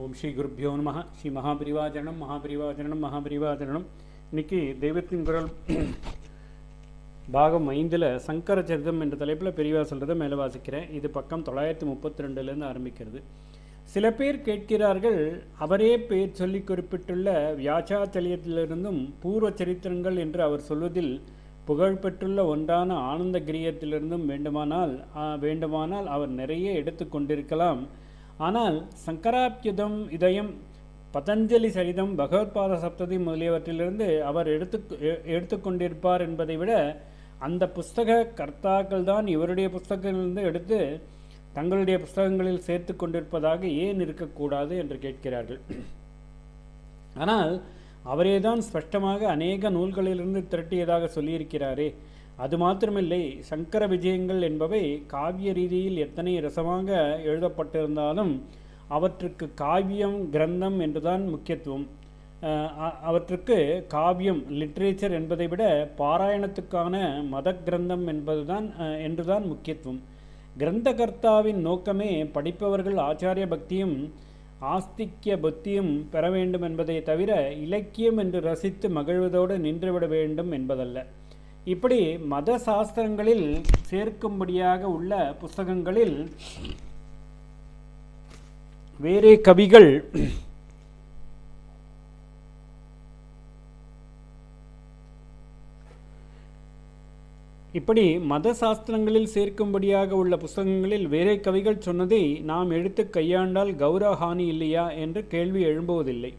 ஓம் ஸ்ரீ குருப்பியோ நம. ஸ்ரீ மகாபிரிவாஜனம் மகாபிரிவாஜனம் மகாபிரிவாஜனம். இன்னைக்கு தெய்வத்தின் குரல் பாகம் 5ல் சங்கர சரிதம் என்ற தலைப்பில் பெரியவா சொல்கிறத மேலே வாசிக்கிறேன். இது பக்கம் 932 ஆரம்பிக்கிறது. சில பேர் கேட்கிறார்கள், அவரே பேர் சொல்லி குறிப்பிட்டுள்ள வியாசாச்சலியத்திலிருந்தும் பூர்வ சரித்திரங்கள் என்று அவர் சொல்வதில் புகழ்பெற்றுள்ள ஒன்றான ஆனந்தகிரியத்திலிருந்தும் வேண்டுமானால் அவர் நிறைய எடுத்து கொண்டிருக்கலாம். ஆனால் சங்கராப்யுதம், இதயம், பதஞ்சலி சரிதம், பகவத்பாத சப்ததி முதலியவற்றிலிருந்து அவர் எடுத்துக்கொண்டிருப்பார் என்பதை விட அந்த புஸ்தக கர்த்தாக்கள் தான் இவருடைய புஸ்தகங்களிலிருந்து எடுத்து தங்களுடைய புஸ்தகங்களில் சேர்த்து கொண்டிருப்பதாக ஏன் இருக்கக்கூடாது என்று கேட்கிறார்கள். ஆனால் அவரே தான் ஸ்பஷ்டமாக அநேக நூல்களிலிருந்து திரட்டியதாக சொல்லியிருக்கிறாரே. அது மாத்திரமில்லை, சங்கர விஜயங்கள் என்பவை காவிய ரீதியில் எத்தனை ரசமாக எழுதப்பட்டிருந்தாலும் அவற்றுக்கு காவியம், கிரந்தம் என்றுதான் முக்கியத்துவம். அவற்றுக்கு காவியம், லிட்ரேச்சர் என்பதை விட பாராயணத்துக்கான மத கிரந்தம் என்றுதான் முக்கியத்துவம். கிரந்தகர்த்தாவின் நோக்கமே படிப்பவர்கள் ஆச்சாரிய பக்தியும் ஆஸ்திக்ய புத்தியும் பெற வேண்டும் என்பதை தவிர இலக்கியம் என்று ரசித்து மகிழ்வதோடு நின்றுவிட வேண்டும் என்பதல்ல. இப்படி மத சாஸ்திரங்களில் சேர்க்கும்படியாக உள்ள புஸ்தகங்களில் வேறே கவிகள் சொன்னதை நாம் எடுத்து கையாண்டால் கௌரவஹானி இல்லையா என்று கேள்வி எழும்புவதில்லை.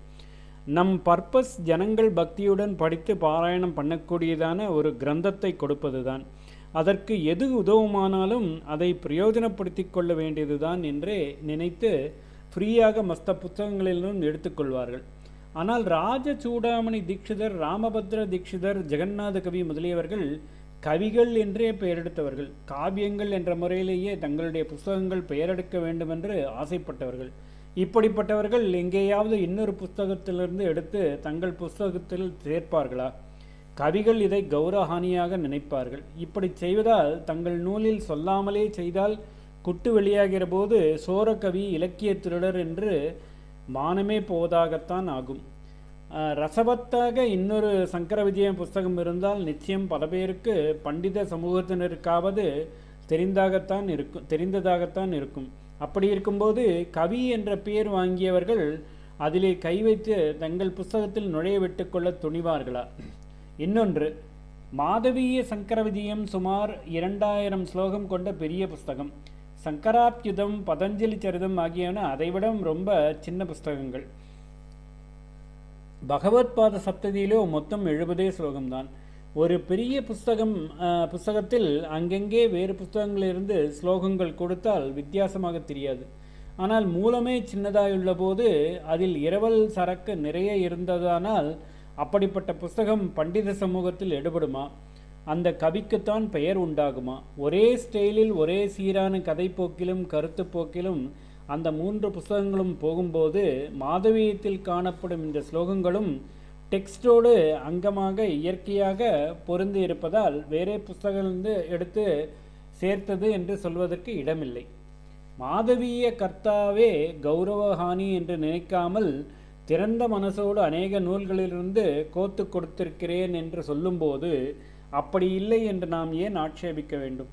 நம் பர்பஸ் ஜனங்கள் பக்தியுடன் படித்து பாராயணம் பண்ணக்கூடியதான ஒரு கிரந்தத்தை கொடுப்பதுதான். அதற்கு எது உதவுமானாலும் அதை பிரயோஜனப்படுத்தி கொள்ள வேண்டியதுதான் என்றே நினைத்து ஃப்ரீயாக மஸ்த புத்தகங்களிலும் எடுத்துக்கொள்வார்கள். ஆனால் ராஜசூடாமணி தீட்சிதர், ராமபத்ர தீட்சிதர், ஜெகநாத கவி முதலியவர்கள் கவிகள் என்றே பெயரெடுத்தவர்கள். காவியங்கள் என்ற முறையிலேயே தங்களுடைய புஸ்தகங்கள் பெயரெடுக்க வேண்டுமென்று ஆசைப்பட்டவர்கள். இப்படிப்பட்டவர்கள் எங்கேயாவது இன்னொரு புஸ்தகத்திலிருந்து எடுத்து தங்கள் புஸ்தகத்தில் சேர்ப்பார்களா? கவிகள் இதை கௌரவஹானியாக நினைப்பார்கள். இப்படி செய்வதால் தங்கள் நூலில் சொல்லாமலே செய்தால் குட்டு வெளியாகிற போது சோரக்கவி, இலக்கிய திருடர் என்று மானமே போவதாகத்தான் ஆகும். ரசவத்தாக இன்னொரு சங்கர விஜயம் புஸ்தகம் இருந்தால் நிச்சயம் பல பேருக்கு, பண்டித சமூகத்தினருக்காவது தெரிந்ததாகத்தான் இருக்கும். அப்படி இருக்கும்போது கவி என்ற பெயர் வாங்கியவர்கள் அதிலே கை வைத்து தங்கள் புஸ்தகத்தில் நுழைய விட்டுக்கொள்ள துணிவார்களா? இன்னொன்று, மாதவீய சங்கர விஜயம் சுமார் 2000 ஸ்லோகம் கொண்ட பெரிய புஸ்தகம். சங்கராப்யுதம், பதஞ்சலி சரிதம் ஆகியன அதைவிட ரொம்ப சின்ன புஸ்தகங்கள். பகவத்பாத சப்ததியிலோ மொத்தம் 70 ஸ்லோகம்தான். ஒரு பெரிய புஸ்தகத்தில் அங்கெங்கே வேறு புஸ்தகங்களிலிருந்து ஸ்லோகங்கள் கொடுத்தால் வித்தியாசமாக தெரியாது. ஆனால் மூலமே சின்னதாயுள்ள போது அதில் இரவல் சரக்கு நிறைய இருந்ததானால் அப்படிப்பட்ட புஸ்தகம் பண்டித சமூகத்தில் எடுபடுமா? அந்த கவிக்குத்தான் பெயர் உண்டாகுமா? ஒரே ஸ்டைலில் ஒரே சீரான கதை போக்கிலும் கருத்து போக்கிலும் அந்த 3 புஸ்தகங்களும் போகும்போது மாதவீயத்தில் காணப்படும் இந்த ஸ்லோகங்களும் டெக்ஸ்டோடு அங்கமாக இயற்கையாக பொருந்தி இருப்பதால் வேறே புஸ்தகங்களிலிருந்து எடுத்து சேர்த்தது என்று சொல்வதற்கு இடமில்லை. மாதவீய கர்த்தாவே கௌரவஹானி என்று நினைக்காமல் திறந்த மனசோடு அநேக நூல்களிலிருந்து கோத்து கொடுத்திருக்கிறேன் என்று சொல்லும்போது அப்படி இல்லை என்று நாம் ஏன் ஆட்சேபிக்க வேண்டும்?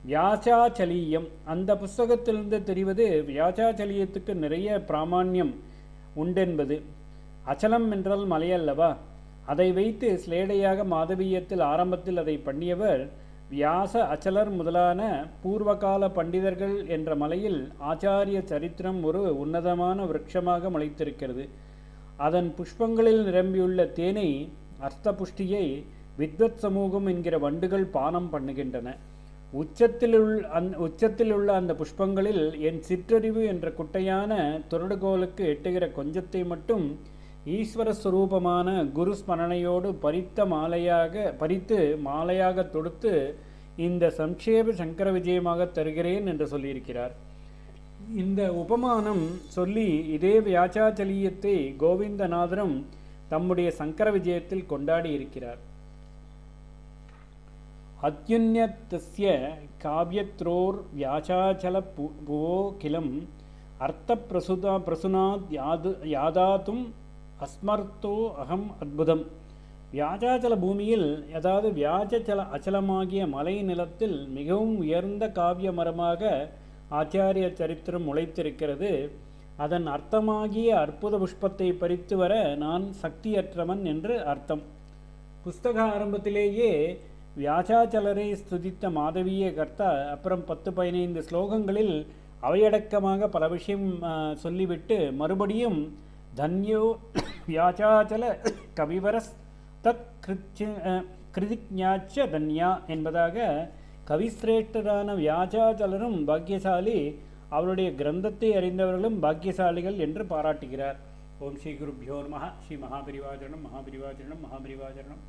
வியாசாச்சலியம், அந்த புஸ்தகத்திலிருந்து தெரிவது வியாசாச்சலியத்துக்கு நிறைய பிராமான்யம் உண்டென்பது. அச்சலம் என்றால் மலையல்லவா? அதை வைத்து ஸ்லேடையாக மாதவீயத்தில் ஆரம்பத்தில் அதை பண்ணியவர் வியாச, அச்சலர் முதலான பூர்வகால பண்டிதர்கள் என்ற மலையில் ஆச்சாரிய சரித்திரம் ஒரு உன்னதமான விருட்சமாக முளைத்திருக்கிறது. அதன் புஷ்பங்களில் நிரம்பியுள்ள தேனை, அர்த்தபுஷ்டியை வித்வத் சமூகம் என்கிற வண்டுகள் பானம் பண்ணுகின்றன. உச்சத்தில் உள்ள அந்த புஷ்பங்களில் என் சிற்றறிவு என்ற குட்டையான துரடுகோலுக்கு எட்டுகிற கொஞ்சத்தை மட்டும் ஈஸ்வரஸ்வரூபமான குரு ஸ்மரணையோடு பறித்து மாலையாக தொடுத்து இந்த சம்ஷேப சங்கர விஜயமாக தருகிறேன் என்று சொல்லியிருக்கிறார். இந்த உபமானம் சொல்லி இதே வியாசாச்சலியத்தை கோவிந்தநாதரும் தம்முடைய சங்கர விஜயத்தில் கொண்டாடி இருக்கிறார். அத்யுன்யத்ய காவ்யத்ரோர் வியாசாச்சல புவோ கிலம் அர்த்த பிரசுனாத் யாதாத்தும் அஸ்மர்த்தோ அகம் அத்புதம். வியாஜாச்சல பூமியில், அதாவது வியாஜச்சல அச்சலமாகிய மலை நிலத்தில் மிகவும் உயர்ந்த காவிய மரமாக ஆச்சாரிய சரித்திரம் முளைத்திருக்கிறது. அதன் அர்த்தமாகிய அற்புத புஷ்பத்தை பறித்து வர நான் சக்தியற்றவன் என்று அர்த்தம். புஸ்தக ஆரம்பத்திலேயே வியாசாச்சலரை ஸ்துதித்த மாதவீய கர்த்தா அப்புறம் 10-15 ஸ்லோகங்களில் அவையடக்கமாக பல விஷயம் சொல்லிவிட்டு மறுபடியும் தன்யோ வியாசாச்சல கவிவரஸ் தத் கிருதிஜ்ஞாச்ச தன்யா என்பதாக கவிசிரேஷ்டரான வியாசாச்சலரும் பாக்கியசாலி, அவருடைய கிரந்தத்தை அறிந்தவர்களும் பாக்கியசாலிகள் என்று பாராட்டுகிறார். ஓம் ஸ்ரீ குருப்யோ நமஹ. ஸ்ரீ மகாபரிவாச்சரணம் மகாபரிவாச்சரணம் மகாபரிவாச்சரணம்.